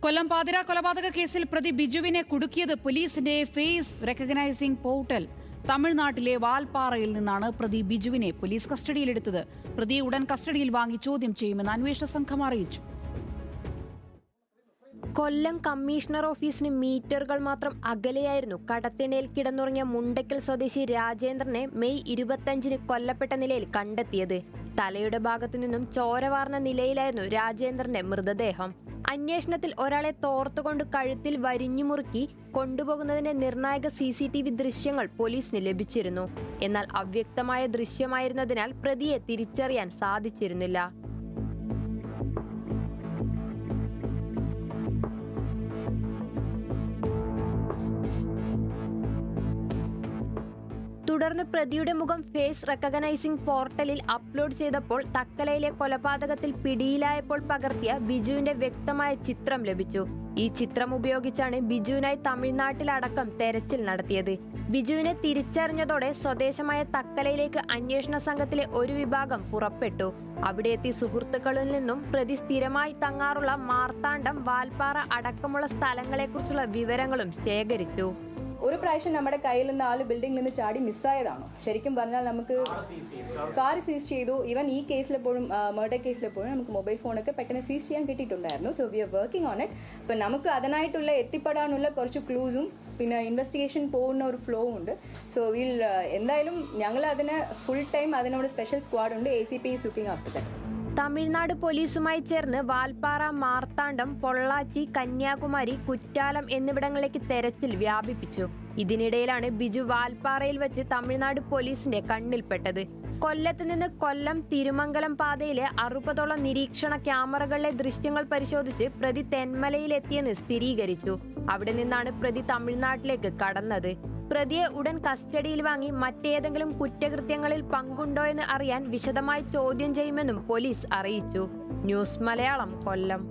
കൊല്ലം പാതിര കൊലപാതക കേസിൽ പ്രതി ബിജുവിനെ കുടുക്കിയത് പോലീസിന്റെ ഫേസ് റെക്കഗ്നൈസിംഗ് പോർട്ടൽ. തമിഴ്നാട്ടിലെ വാൽപ്പാറയിൽ നിന്നാണ് പ്രതി ബിജുവിനെ പോലീസ് കസ്റ്റഡിയിലെടുത്തത്. പ്രതിയെ ഉടൻ കസ്റ്റഡിയിൽ വാങ്ങി ചോദ്യം ചെയ്യുമെന്ന് അന്വേഷണ സംഘം അറിയിച്ചു. കൊല്ലം കമ്മീഷണർ ഓഫീസിന് മീറ്ററുകൾ മാത്രം അകലെയായിരുന്നു കടത്തിണയിൽ കിടന്നുറങ്ങിയ മുണ്ടക്കൽ സ്വദേശി രാജേന്ദ്രനെ മെയ് 25-ന് കൊല്ലപ്പെട്ട നിലയിൽ കണ്ടെത്തിയത്. തലയുടെ ഭാഗത്തു നിന്നും ചോര വാർന്ന നിലയിലായിരുന്നു രാജേന്ദ്രന്റെ മൃതദേഹം. അന്വേഷണത്തിൽ ഒരാളെ തോർത്തുകൊണ്ട് കഴുത്തിൽ വരിഞ്ഞു മുറുക്കി കൊണ്ടുപോകുന്നതിന്റെ നിർണായക CCTV ദൃശ്യങ്ങൾ പോലീസിന് ലഭിച്ചിരുന്നു. എന്നാൽ അവ്യക്തമായ ദൃശ്യമായിരുന്നതിനാൽ പ്രതിയെ തിരിച്ചറിയാൻ സാധിച്ചിരുന്നില്ല. തുടർന്ന് പ്രതിയുടെ മുഖം ഫേസ് റെക്കഗ്നൈസിംഗ് പോർട്ടലിൽ അപ്ലോഡ് ചെയ്തപ്പോൾ തക്കലയിലെ കൊലപാതകത്തിൽ പിടിയിലായപ്പോൾ പകർത്തിയ ബിജുവിന്റെ വ്യക്തമായ ചിത്രം ലഭിച്ചു. ഈ ചിത്രം ഉപയോഗിച്ചാണ് ബിജുവിനായി തമിഴ്നാട്ടിലടക്കം തെരച്ചിൽ നടത്തിയത്. ബിജുവിനെ തിരിച്ചറിഞ്ഞതോടെ സ്വദേശമായ തക്കലയിലേക്ക് അന്വേഷണ സംഘത്തിലെ ഒരു വിഭാഗം പുറപ്പെട്ടു. അവിടെ എത്തി സുഹൃത്തുക്കളിൽ നിന്നും പ്രതി സ്ഥിരമായി തങ്ങാറുള്ള മാർത്താണ്ഡം, വാൽപ്പാറ അടക്കമുള്ള സ്ഥലങ്ങളെക്കുറിച്ചുള്ള വിവരങ്ങളും ശേഖരിച്ചു. ഒരു പ്രാവശ്യം നമ്മുടെ കയ്യിൽ നിന്ന് ആൾ ബിൽഡിംഗിൽ നിന്ന് ചാടി മിസ്സായതാണോ? ശരിക്കും പറഞ്ഞാൽ നമുക്ക് കാർ സീസ് ചെയ്തു. ഈവൻ ഈ കേസിലെപ്പോഴും മർഡർ കേസിലെപ്പോഴും നമുക്ക് മൊബൈൽ ഫോണൊക്കെ പെട്ടെന്ന് സീസ് ചെയ്യാൻ കിട്ടിയിട്ടുണ്ടായിരുന്നു. So we are working on it. ഇപ്പം നമുക്ക് അതിനായിട്ടുള്ള എത്തിപ്പെടാനുള്ള കുറച്ച് ക്ലൂസും പിന്നെ ഇൻവെസ്റ്റിഗേഷൻ പോകുന്ന ഒരു ഫ്ലോ ഉണ്ട്. സോ എന്തായാലും ഞങ്ങൾ അതിന് ഫുൾ ടൈം അതിനോട് സ്പെഷ്യൽ സ്ക്വാഡ് ഉണ്ട്. ACP is looking after that. Tamil Nadu പോലീസുമായി ചേർന്ന് വാൽപ്പാറ, മാർത്താണ്ഡം, പൊള്ളാച്ചി, കന്യാകുമാരി, കുറ്റാലം എന്നിവിടങ്ങളിലേക്ക് തെരച്ചിൽ വ്യാപിപ്പിച്ചു. ഇതിനിടയിലാണ് ബിജു വാൽപ്പാറയിൽ വെച്ച് തമിഴ്നാട് പോലീസിന്റെ കണ്ണിൽപ്പെട്ടത്. കൊല്ലത്ത് നിന്ന് കൊല്ലം തിരുമംഗലം പാതയിലെ 60ഓളം നിരീക്ഷണ ക്യാമറകളിലെ ദൃശ്യങ്ങൾ പരിശോധിച്ച് പ്രതി തെന്മലയിലെത്തിയെന്ന് സ്ഥിരീകരിച്ചു. അവിടെ നിന്നാണ് പ്രതി തമിഴ്നാട്ടിലേക്ക് കടന്നത്. പ്രതിയെ ഉടൻ കസ്റ്റഡിയിൽ വാങ്ങി മറ്റേതെങ്കിലും കുറ്റകൃത്യങ്ങളിൽ പങ്കുണ്ടോ എന്ന് അറിയാൻ വിശദമായി ചോദ്യം ചെയ്യുമെന്നും പോലീസ് അറിയിച്ചു. ന്യൂസ് മലയാളം, കൊല്ലം.